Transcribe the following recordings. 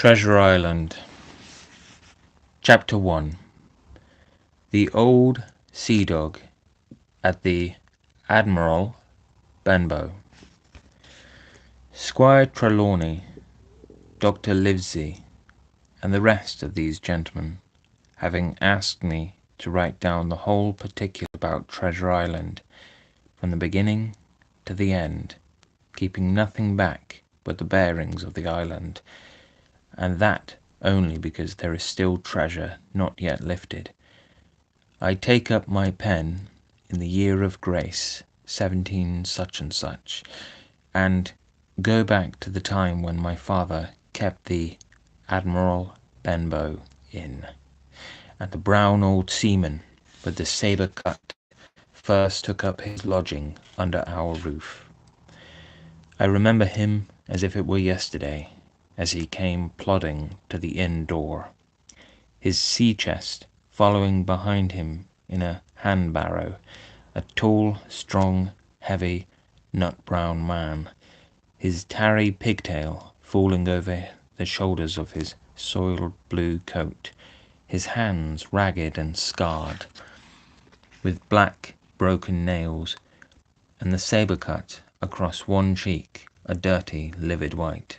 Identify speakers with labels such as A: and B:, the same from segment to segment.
A: Treasure Island. Chapter 1. The Old Sea Dog at the Admiral Benbow. Squire Trelawney, Dr. Livesey, and the rest of these gentlemen, having asked me to write down the whole particular about Treasure Island, from the beginning to the end, keeping nothing back but the bearings of the island, and that only because there is still treasure not yet lifted, I take up my pen in the year of grace 17 such and such, and go back to the time when my father kept the Admiral Benbow Inn, and the brown old seaman with the sabre cut first took up his lodging under our roof. I remember him as if it were yesterday, as he came plodding to the inn door, his sea-chest following behind him in a hand-barrow, a tall, strong, heavy, nut-brown man, his tarry pigtail falling over the shoulders of his soiled blue coat, his hands ragged and scarred, with black broken nails, and the sabre cut across one cheek a dirty livid white.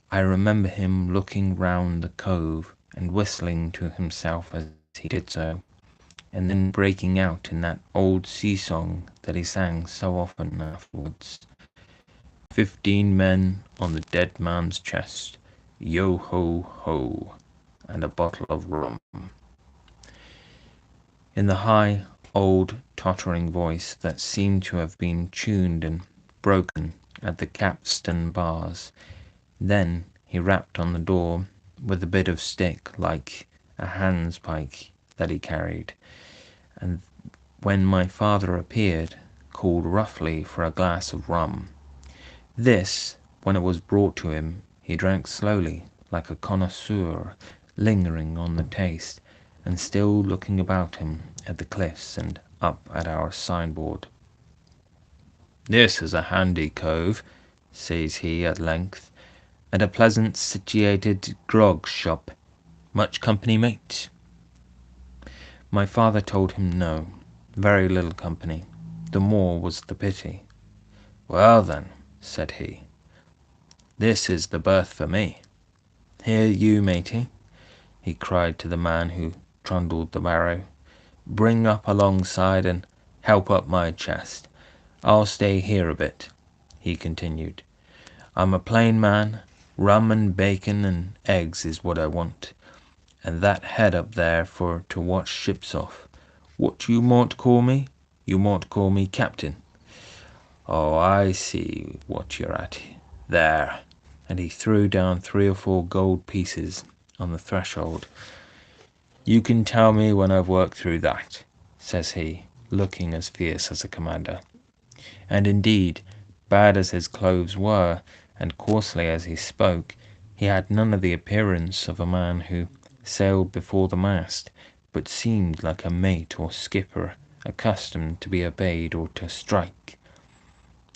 A: I remember him looking round the cove and whistling to himself as he did so, and then breaking out in that old sea song that he sang so often afterwards. 15 men on the dead man's chest, yo ho ho, and a bottle of rum. In the high, old, tottering voice that seemed to have been tuned and broken at the capstan bars. Then he rapped on the door with a bit of stick like a handspike that he carried, and when my father appeared, called roughly for a glass of rum. This, when it was brought to him, he drank slowly, like a connoisseur, lingering on the taste, and still looking about him at the cliffs and up at our signboard. "This is a handy cove," says he at length, "and a pleasant situated grog shop. Much company, mate?" My father told him no, very little company, the more was the pity. "Well then," said he, "this is the berth for me. Here, you matey," he cried to the man who trundled the barrow, "bring up alongside and help up my chest. I'll stay here a bit," he continued. "I'm a plain man. Rum and bacon and eggs is what I want, and that head up there for to watch ships off. What you mought call me? You mought call me captain. Oh, I see what you're at. There," and he threw down 3 or 4 gold pieces on the threshold. "You can tell me when I've worked through that," says he, looking as fierce as a commander. And indeed, bad as his clothes were, and coarsely as he spoke, he had none of the appearance of a man who sailed before the mast, but seemed like a mate or skipper accustomed to be obeyed or to strike.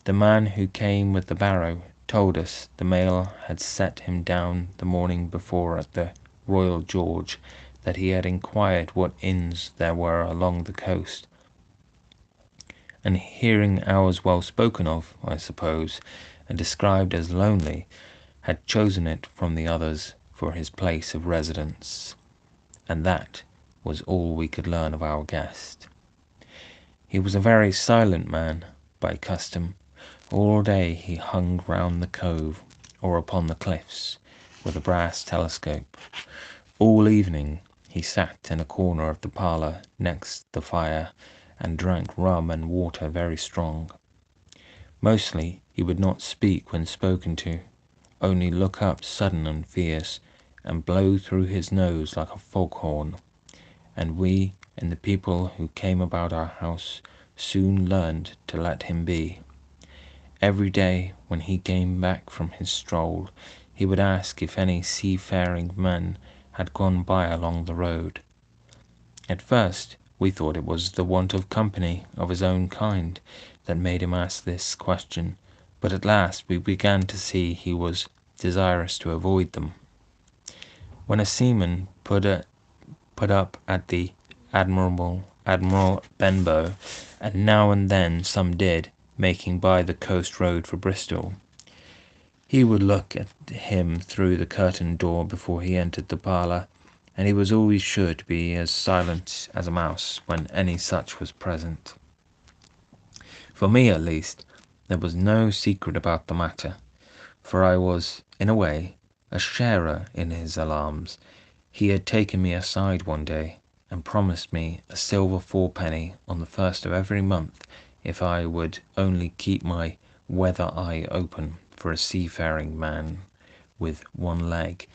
A: The man who came with the barrow told us the mail had set him down the morning before at the Royal George, that he had inquired what inns there were along the coast, and hearing ours well spoken of, I suppose, and described as lonely, had chosen it from the others for his place of residence. And that was all we could learn of our guest. He was a very silent man by custom. All day he hung round the cove or upon the cliffs with a brass telescope. All evening he sat in a corner of the parlour next the fire and drank rum and water very strong. Mostly he would not speak when spoken to, only look up sudden and fierce, and blow through his nose like a foghorn, and we and the people who came about our house soon learned to let him be. Every day when he came back from his stroll, he would ask if any seafaring men had gone by along the road. At first we thought it was the want of company of his own kind that made him ask this question, but at last we began to see he was desirous to avoid them. When a seaman put up at the Admiral Benbow, and now and then some did, making by the coast road for Bristol, he would look at him through the curtained door before he entered the parlour, and he was always sure to be as silent as a mouse when any such was present. For me, at least, there was no secret about the matter, for I was, in a way, a sharer in his alarms. He had taken me aside one day, and promised me a silver fourpenny on the first of every month if I would only keep my weather eye open for a seafaring man with one leg,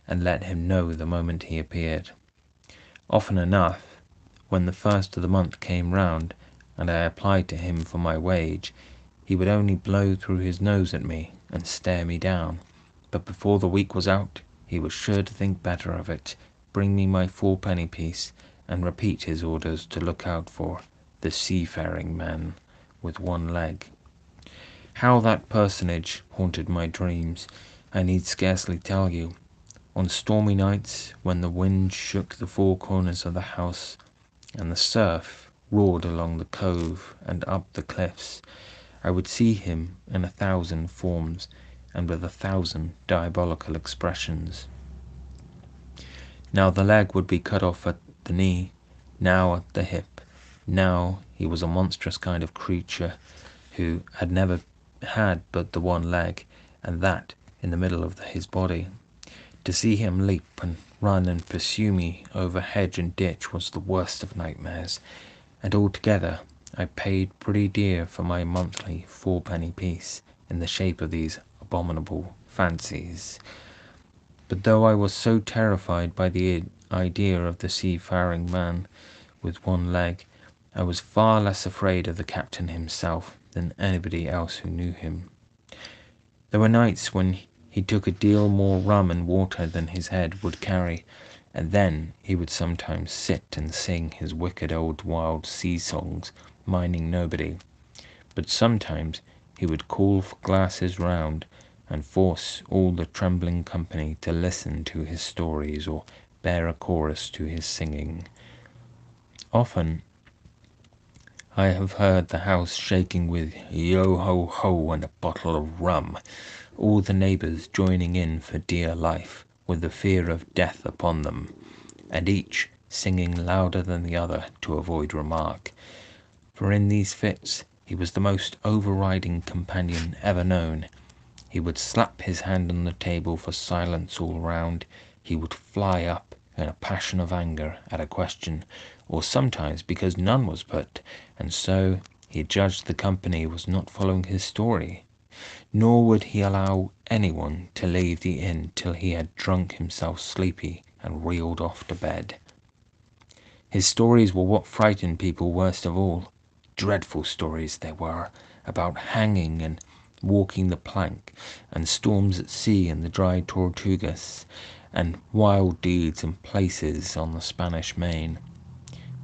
A: and let him know the moment he appeared. Often enough, when the first of the month came round, and I applied to him for my wage, he would only blow through his nose at me and stare me down, but before the week was out he was sure to think better of it, bring me my fourpenny piece, and repeat his orders to look out for the seafaring man with one leg. How that personage haunted my dreams, I need scarcely tell you. On stormy nights, when the wind shook the four corners of the house, and the surf roared along the cove and up the cliffs, I would see him in 1,000 forms, and with 1,000 diabolical expressions. Now the leg would be cut off at the knee, now at the hip. Now he was a monstrous kind of creature who had never had but the one leg, and that in the middle of his body. To see him leap and run and pursue me over hedge and ditch was the worst of nightmares, and altogether I paid pretty dear for my monthly fourpenny piece in the shape of these abominable fancies. But though I was so terrified by the idea of the seafaring man with one leg, I was far less afraid of the captain himself than anybody else who knew him. There were nights when he took a deal more rum and water than his head would carry, and then he would sometimes sit and sing his wicked old wild sea songs, minding nobody. But sometimes he would call for glasses round, and force all the trembling company to listen to his stories or bear a chorus to his singing. Often I have heard the house shaking with yo ho ho and a bottle of rum, all the neighbours joining in for dear life, with the fear of death upon them, and each singing louder than the other to avoid remark. For in these fits he was the most overriding companion ever known. He would slap his hand on the table for silence all round. He would fly up in a passion of anger at a question, or sometimes because none was put, and so he judged the company was not following his story. Nor would he allow anyone to leave the inn till he had drunk himself sleepy and reeled off to bed. His stories were what frightened people worst of all. Dreadful stories they were, about hanging and walking the plank, and storms at sea in the dry Tortugas, and wild deeds in places on the Spanish Main.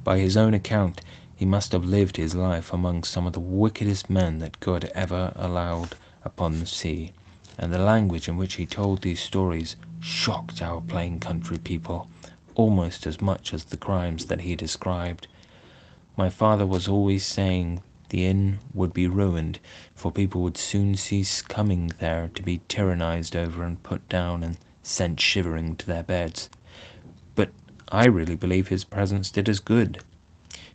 A: By his own account, he must have lived his life among some of the wickedest men that God ever allowed upon the sea, and the language in which he told these stories shocked our plain country people almost as much as the crimes that he described. My father was always saying the inn would be ruined, for people would soon cease coming there to be tyrannized over and put down and sent shivering to their beds. But I really believe his presence did us good.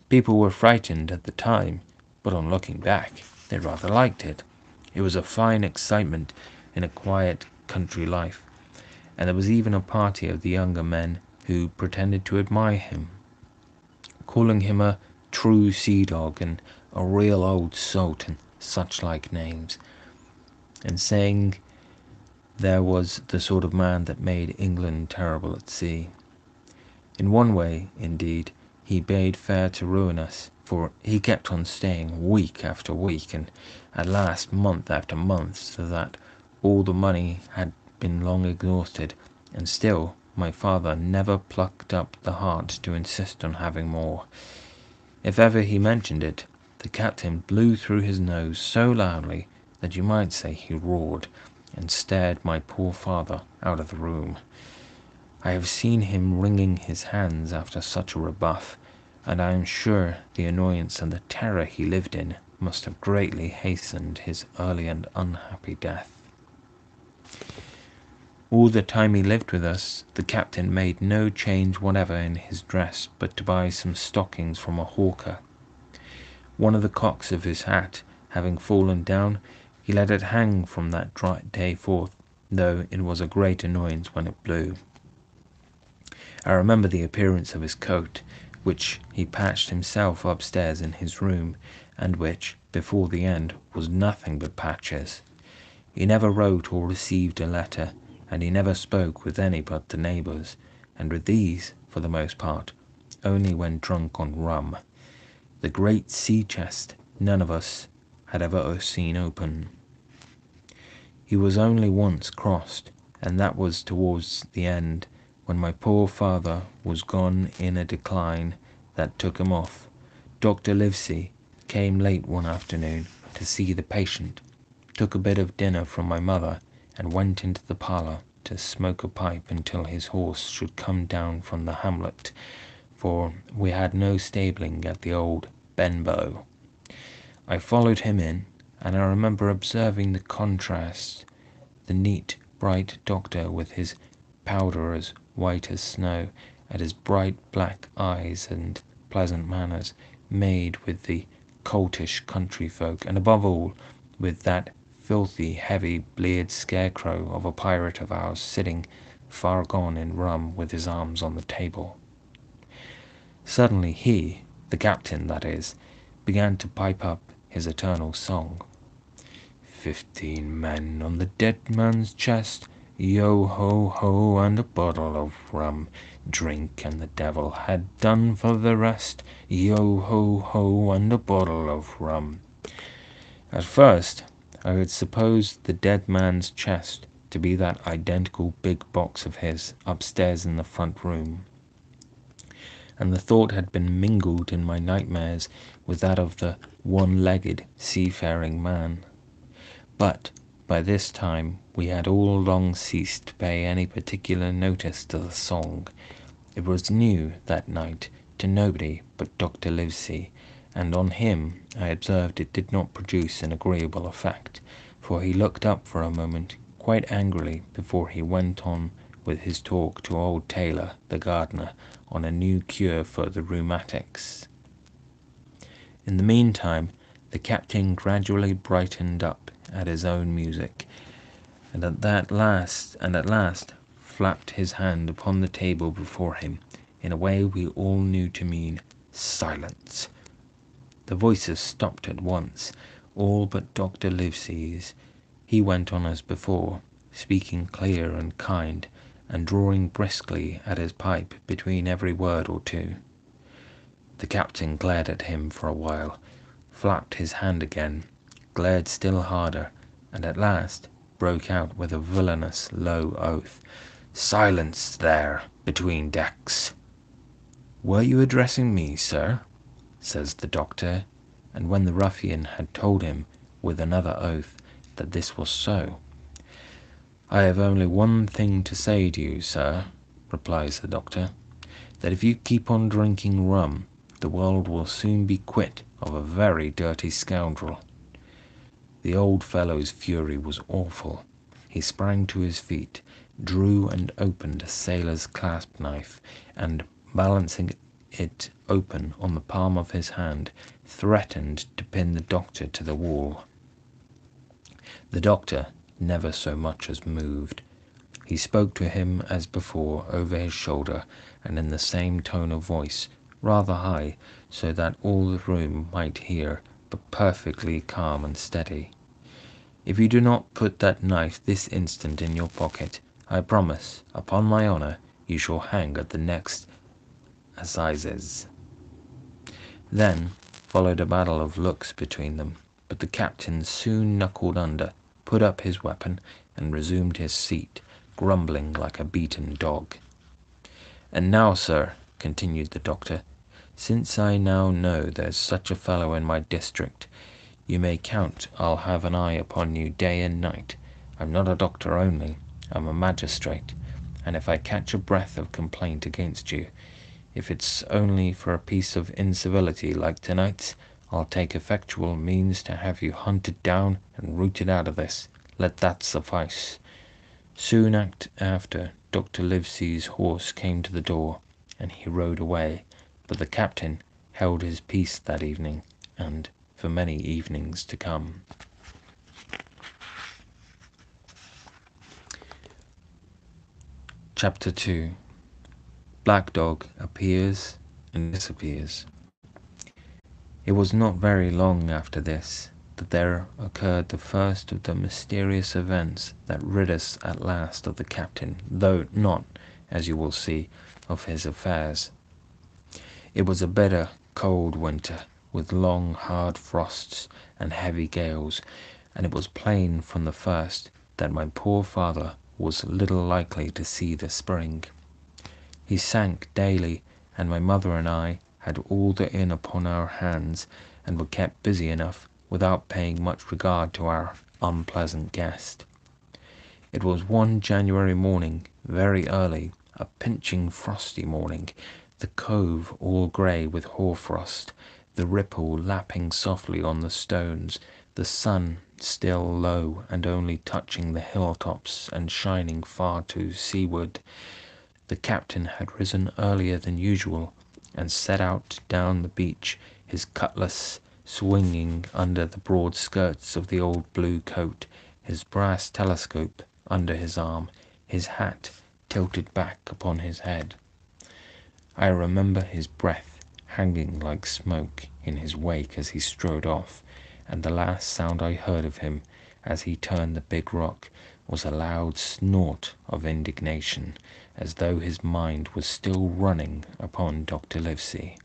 A: People were frightened at the time, but on looking back, they rather liked it. It was a fine excitement in a quiet country life, and there was even a party of the younger men who pretended to admire him, calling him a true sea dog and a real old salt and such like names, and saying there was the sort of man that made England terrible at sea. In one way, indeed, he bade fair to ruin us, for he kept on staying week after week, and at last month after month, so that all the money had been long exhausted, and still my father never plucked up the heart to insist on having more. If ever he mentioned it, the captain blew through his nose so loudly that you might say he roared, and stared my poor father out of the room. I have seen him wringing his hands after such a rebuff, and I am sure the annoyance and the terror he lived in must have greatly hastened his early and unhappy death. All the time he lived with us, the captain made no change whatever in his dress but to buy some stockings from a hawker. One of the cocks of his hat having fallen down, he let it hang from that day forth, though it was a great annoyance when it blew. I remember the appearance of his coat, which he patched himself upstairs in his room, and which, before the end, was nothing but patches. He never wrote or received a letter, and he never spoke with any but the neighbours, and with these, for the most part, only when drunk on rum. The great sea chest none of us had ever seen open. He was only once crossed, and that was towards the end, when my poor father was gone in a decline that took him off. Dr. Livesey came late one afternoon to see the patient, took a bit of dinner from my mother, and went into the parlour to smoke a pipe until his horse should come down from the hamlet, for we had no stabling at the old Benbow. I followed him in, and I remember observing the contrast, the neat, bright doctor with his powder as white as snow, and his bright black eyes and pleasant manners, made with the coltish country folk, and above all, with that filthy, heavy, bleared scarecrow of a pirate of ours, sitting far gone in rum with his arms on the table. Suddenly he, the captain that is, began to pipe up his eternal song. 15 men on the dead man's chest, yo ho ho, and a bottle of rum. Drink and the devil had done for the rest, yo ho ho, and a bottle of rum. At first I had supposed the dead man's chest to be that identical big box of his upstairs in the front room, and the thought had been mingled in my nightmares with that of the one-legged seafaring man. But by this time we had all long ceased to pay any particular notice to the song. It was new that night to nobody but Dr. Livesey, and on him I observed it did not produce an agreeable effect, for he looked up for a moment quite angrily before he went on with his talk to old Taylor, the gardener, on a new cure for the rheumatics. In the meantime the captain gradually brightened up at his own music, and at last flapped his hand upon the table before him in a way we all knew to mean silence. The voices stopped at once, all but Dr. Livesey's. He went on as before, speaking clear and kind, and drawing briskly at his pipe between every word or two. The captain glared at him for a while, flapped his hand again, glared still harder, and at last broke out with a villainous low oath. "Silence there, between decks!" "Were you addressing me, sir?" says the doctor, and when the ruffian had told him, with another oath, that this was so, "I have only one thing to say to you, sir," replies the doctor, "that if you keep on drinking rum, the world will soon be quit of a very dirty scoundrel." The old fellow's fury was awful. He sprang to his feet, drew and opened a sailor's clasp knife, and balancing it open on the palm of his hand, threatened to pin the doctor to the wall. The doctor never so much as moved. He spoke to him as before over his shoulder, and in the same tone of voice, rather high, so that all the room might hear, but perfectly calm and steady. "If you do not put that knife this instant in your pocket, I promise, upon my honour, you shall hang at the next assizes." Then followed a battle of looks between them, but the captain soon knuckled under, put up his weapon, and resumed his seat, grumbling like a beaten dog. "And now, sir," continued the doctor, "since I now know there's such a fellow in my district, you may count I'll have an eye upon you day and night. I'm not a doctor only, I'm a magistrate, and if I catch a breath of complaint against you, if it's only for a piece of incivility like tonight's, I'll take effectual means to have you hunted down and rooted out of this. Let that suffice." Soon after, Dr. Livesey's horse came to the door, and he rode away, but the captain held his peace that evening, and for many evenings to come. Chapter 2. Black Dog appears and disappears. It was not very long after this that there occurred the first of the mysterious events that rid us at last of the captain, though not, as you will see, of his affairs. It was a bitter, cold winter, with long, hard frosts and heavy gales, and it was plain from the first that my poor father was little likely to see the spring. He sank daily, and my mother and I had all the inn upon our hands, and were kept busy enough without paying much regard to our unpleasant guest. It was one January morning, very early, a pinching frosty morning, the cove all grey with hoarfrost, the ripple lapping softly on the stones, the sun still low and only touching the hilltops and shining far to seaward. The captain had risen earlier than usual, and set out down the beach, his cutlass swinging under the broad skirts of the old blue coat, his brass telescope under his arm, his hat tilted back upon his head. I remember his breath hanging like smoke in his wake as he strode off, and the last sound I heard of him as he turned the big rock was a loud snort of indignation, as though his mind was still running upon Dr. Livesey.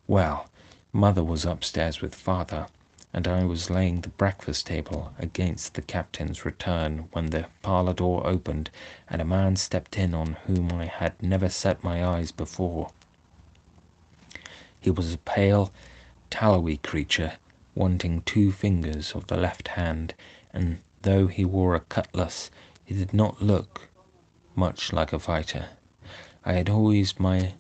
A: Well, mother was upstairs with father, and I was laying the breakfast table against the captain's return when the parlour door opened, and a man stepped in on whom I had never set my eyes before. He was a pale, tallowy creature, wanting 2 fingers of the left hand, and though he wore a cutlass, he did not look much like a fighter. I had always my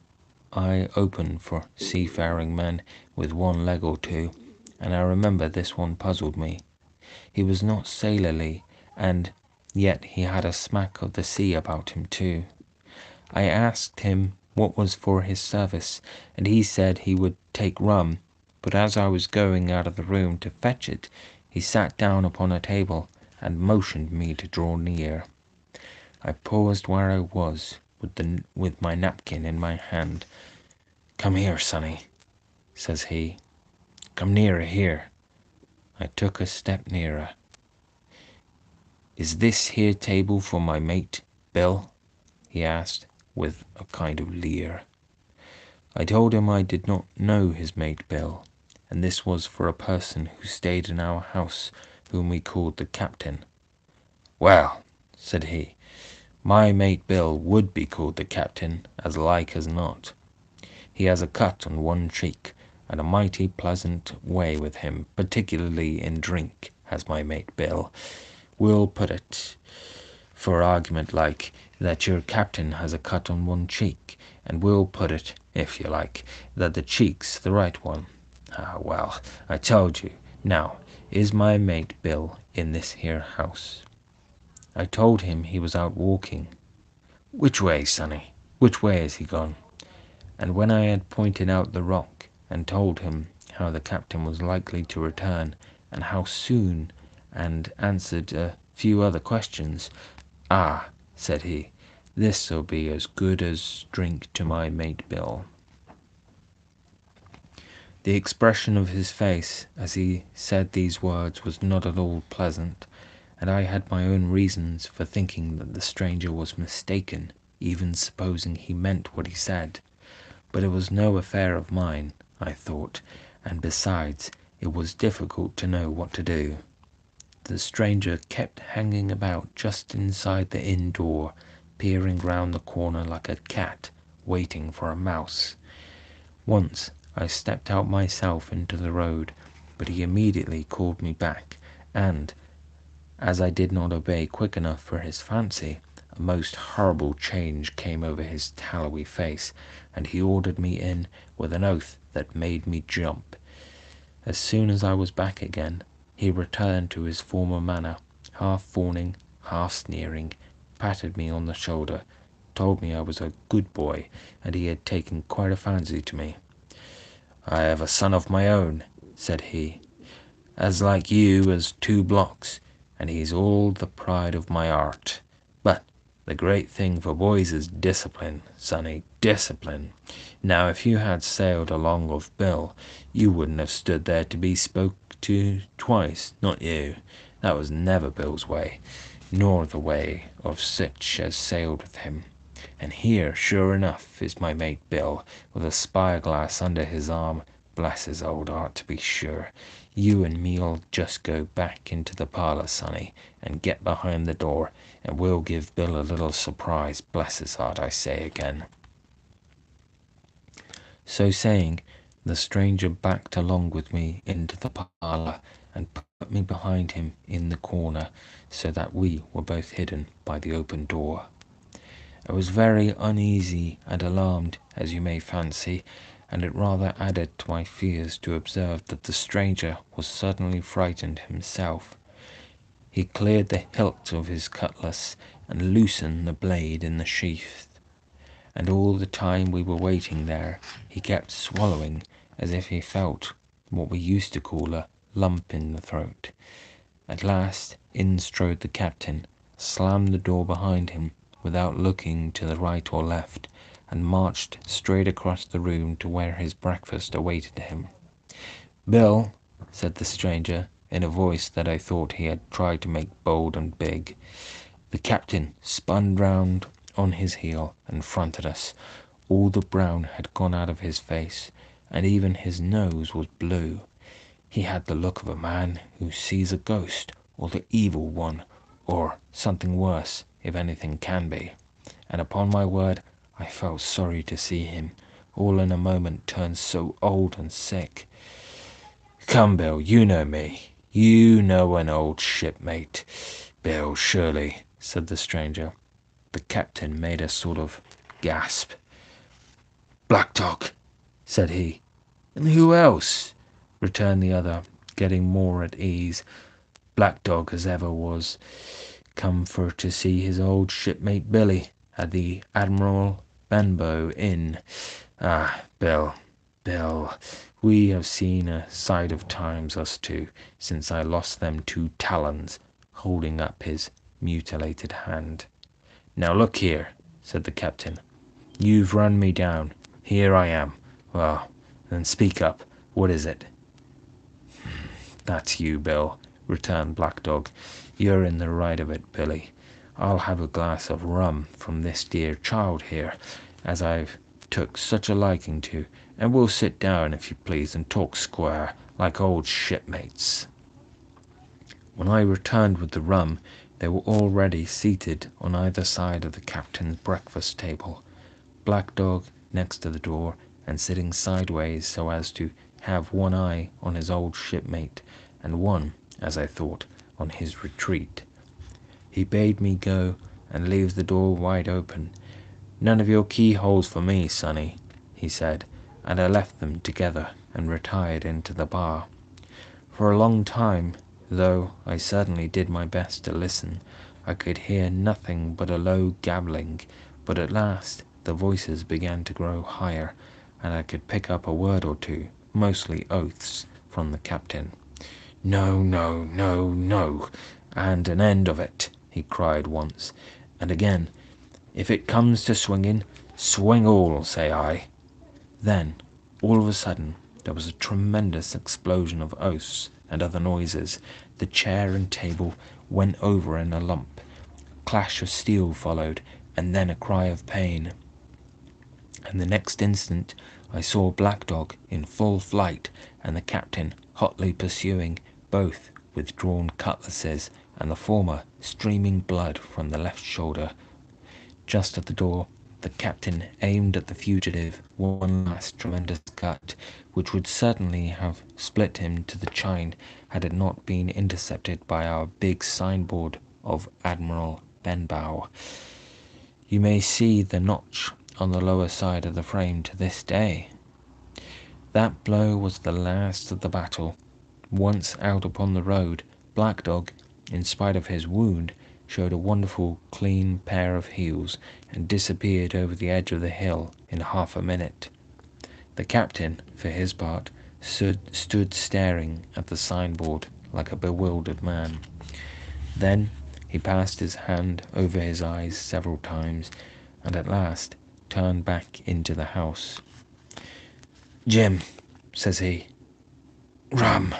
A: eye open for seafaring men with one leg or two, and I remember this one puzzled me. He was not sailorly, and yet he had a smack of the sea about him too. I asked him what was for his service, and he said he would take rum, but as I was going out of the room to fetch it, he sat down upon a table and motioned me to draw near. I paused where I was, with my napkin in my hand. "Come here, sonny," says he. "Come nearer here." I took a step nearer. "Is this here table for my mate, Bill?" he asked, with a kind of leer. I told him I did not know his mate Bill, and this was for a person who stayed in our house, whom we called the captain. "Well," said he, "my mate Bill would be called the captain, as like as not. He has a cut on one cheek, and a mighty pleasant way with him, particularly in drink, has my mate Bill. We'll put it, for argument like, that your captain has a cut on one cheek, and we'll put it, if you like, that the cheek's the right one. Well, I told you. Now, is my mate Bill in this here house?" I told him he was out walking. "Which way, sonny? Which way is he gone?" And when I had pointed out the rock, and told him how the captain was likely to return, and how soon, and answered a few other questions, "Ah," said he, "this'll be as good as drink to my mate Bill." The expression of his face as he said these words was not at all pleasant, and I had my own reasons for thinking that the stranger was mistaken, even supposing he meant what he said. But it was no affair of mine, I thought, and besides, it was difficult to know what to do. The stranger kept hanging about just inside the inn door, peering round the corner like a cat waiting for a mouse. Once I stepped out myself into the road, but he immediately called me back, and, as I did not obey quick enough for his fancy, A most horrible change came over his tallowy face, and he ordered me in with an oath that made me jump. As soon as I was back again, he returned to his former manner, half fawning, half sneering, patted me on the shoulder, told me I was a good boy, and he had taken quite a fancy to me. "I have a son of my own," said he, "as like you as 2 blocks, and he's all the pride of my heart. But the great thing for boys is discipline, sonny, discipline. Now if you had sailed along of Bill, you wouldn't have stood there to be spoke to twice, not you. That was never Bill's way, nor the way of sich as sailed with him. And here, sure enough, is my mate Bill, with a spyglass under his arm. Bless his old heart, to be sure. You and me'll just go back into the parlour, sonny, and get behind the door, and we'll give Bill a little surprise. Bless his heart, I say again." So saying, the stranger backed along with me into the parlour, and put me behind him in the corner, so that we were both hidden by the open door. I was very uneasy and alarmed, as you may fancy, and it rather added to my fears to observe that the stranger was certainly frightened himself. He cleared the hilt of his cutlass and loosened the blade in the sheath, and all the time we were waiting there, he kept swallowing as if he felt what we used to call a lump in the throat. At last in strode the captain, slammed the door behind him without looking to the right or left, and marched straight across the room to where his breakfast awaited him. "Bill," said the stranger, in a voice that I thought he had tried to make bold and big. The captain spun round on his heel and fronted us. All the brown had gone out of his face, and even his nose was blue. He had the look of a man who sees a ghost, or the evil one, or something worse, if anything can be. And upon my word, I felt sorry to see him, all in a moment turned so old and sick. "Come, Bill, you know me. You know an old shipmate, Bill, surely," said the stranger. The captain made a sort of gasp. "Black Dog," said he. "And who else?" returned the other, getting more at ease. "Black Dog as ever was, come for to see his old shipmate Billy at the Admiral Benbow Inn. Ah, Bill, Bill, we have seen a sight of times, us two, since I lost them 2 talons," holding up his mutilated hand. "Now look here," said the captain. "You've run me down. Here I am. Well, then speak up. What is it?" "That's you, Bill," returned Black Dog. "You're in the right of it, Billy. I'll have a glass of rum from this dear child here, as I've took such a liking to, and we'll sit down, if you please, and talk square, like old shipmates." When I returned with the rum, they were already seated on either side of the captain's breakfast table, Black Dog next to the door, and sitting sideways so as to have one eye on his old shipmate, and one, as I thought, on his retreat. He bade me go and leave the door wide open. "None of your keyholes for me, sonny," he said, and I left them together and retired into the bar. For a long time, though I certainly did my best to listen, I could hear nothing but a low gabbling, but at last the voices began to grow higher, and I could pick up a word or two, mostly oaths, from the captain. "No, no, no, no, and an end of it," he cried once, and again, "if it comes to swinging, swing all, say I." Then, all of a sudden, there was a tremendous explosion of oaths and other noises. The chair and table went over in a lump. A clash of steel followed, and then a cry of pain. And the next instant I saw Black Dog in full flight, and the captain hotly pursuing, both with drawn cutlasses, and the former streaming blood from the left shoulder. Just at the door, the captain aimed at the fugitive one last tremendous cut, which would certainly have split him to the chine had it not been intercepted by our big signboard of Admiral Benbow. You may see the notch on the lower side of the frame to this day. That blow was the last of the battle. Once out upon the road, Black Dog, in spite of his wound, showed a wonderful clean pair of heels and disappeared over the edge of the hill in half a minute. The captain, for his part, stood staring at the signboard like a bewildered man. Then he passed his hand over his eyes several times, and at last turned back into the house. "Jim," says he, "rum."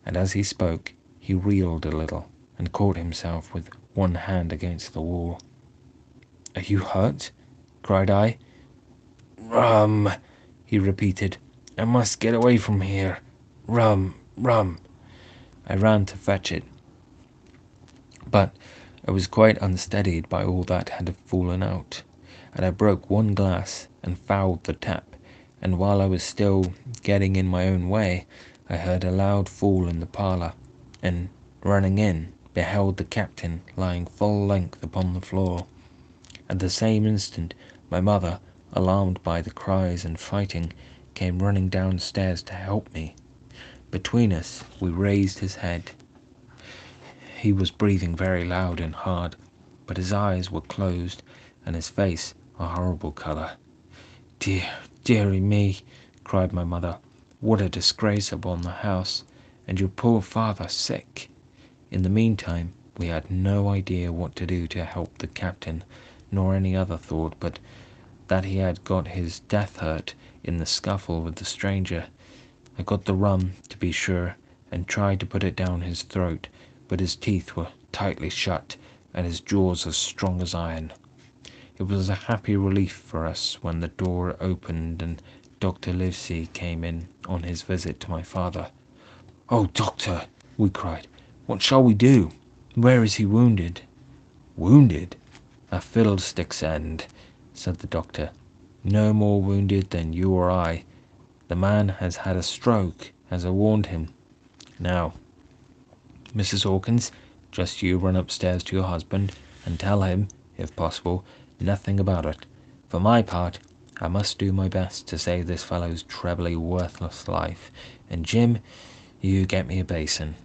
A: And as he spoke, he reeled a little and caught himself with one hand against the wall. "Are you hurt?" cried I. "Rum," he repeated. "I must get away from here. Rum, rum." I ran to fetch it, but I was quite unsteadied by all that had fallen out, and I broke one glass and fouled the tap, and while I was still getting in my own way, I heard a loud fall in the parlour, and, running in, beheld the captain lying full length upon the floor. At the same instant, my mother, alarmed by the cries and fighting, came running downstairs to help me. Between us, we raised his head. He was breathing very loud and hard, but his eyes were closed, and his face a horrible colour. "Dear, dearie me," cried my mother, "what a disgrace upon the house, and your poor father sick!" In the meantime, we had no idea what to do to help the captain, nor any other thought but that he had got his death hurt in the scuffle with the stranger. I got the rum, to be sure, and tried to put it down his throat, but his teeth were tightly shut, and his jaws as strong as iron. It was a happy relief for us when the door opened and Dr. Livesey came in on his visit to my father. "Oh, doctor," we cried, "what shall we do? Where is he wounded?" "Wounded? A fiddlestick's end," said the doctor. "No more wounded than you or I. The man has had a stroke, as I warned him. Now, Mrs. Hawkins, just you run upstairs to your husband, and tell him, if possible, nothing about it. For my part, I must do my best to save this fellow's trebly worthless life, and Jim, you get me a basin."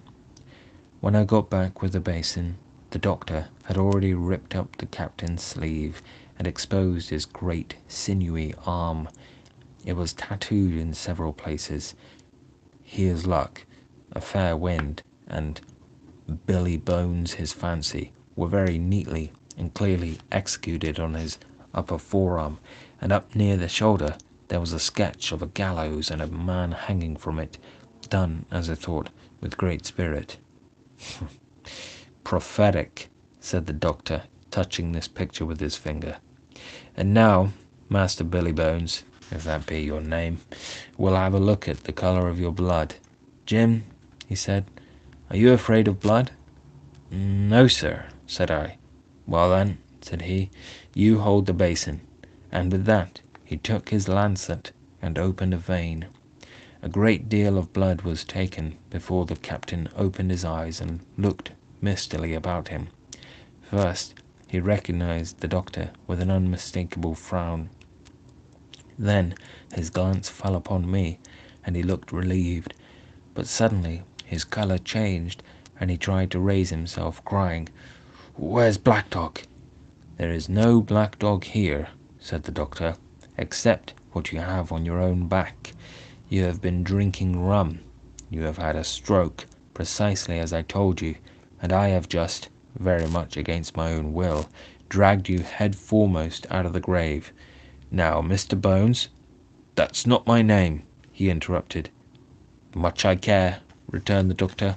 A: When I got back with the basin, the doctor had already ripped up the captain's sleeve and exposed his great sinewy arm. It was tattooed in several places. "Here's luck," "a fair wind," and "Billy Bones his fancy" were very neatly and clearly executed on his upper forearm, and up near the shoulder there was a sketch of a gallows and a man hanging from it, done, as I thought, with great spirit. "Prophetic," said the doctor, touching this picture with his finger. "And now, Master Billy Bones, if that be your name, we'll have a look at the colour of your blood. Jim," he said, "are you afraid of blood?" "No, sir," said I. "Well then," said he, "you hold the basin." And with that he took his lancet and opened a vein. A great deal of blood was taken before the captain opened his eyes and looked mistily about him. First, he recognized the doctor with an unmistakable frown. Then his glance fell upon me, and he looked relieved. But suddenly his colour changed, and he tried to raise himself, crying, "Where's Black Dog?" "There is no Black Dog here," said the doctor, "except what you have on your own back. You have been drinking rum. You have had a stroke, precisely as I told you, and I have just, very much against my own will, dragged you head foremost out of the grave. Now, Mr. Bones—" "That's not my name," he interrupted. "Much I care," returned the doctor.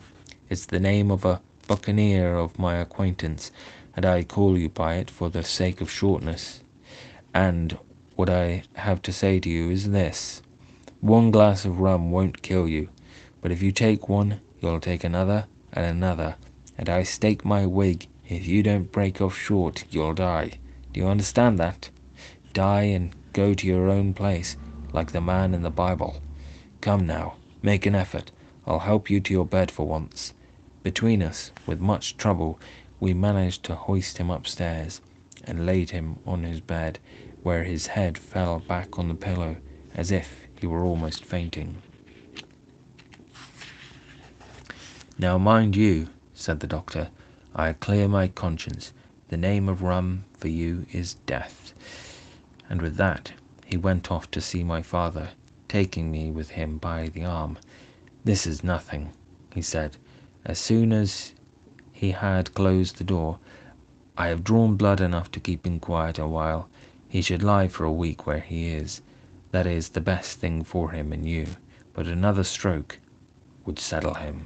A: "It's the name of a buccaneer of my acquaintance, and I call you by it for the sake of shortness. And what I have to say to you is this. One glass of rum won't kill you, but if you take one, you'll take another and another, and I stake my wig if you don't break off short, you'll die. Do you understand that? Die and go to your own place, like the man in the Bible. Come now, make an effort. I'll help you to your bed for once." Between us, with much trouble, we managed to hoist him upstairs, and laid him on his bed, where his head fell back on the pillow, as if he were almost fainting. "Now mind you," said the doctor, "I clear my conscience. The name of rum for you is death." And with that he went off to see my father, taking me with him by the arm. "This is nothing," he said, as soon as he had closed the door. "I have drawn blood enough to keep him quiet a while. He should lie for a week where he is. That is the best thing for him and you, but another stroke would settle him."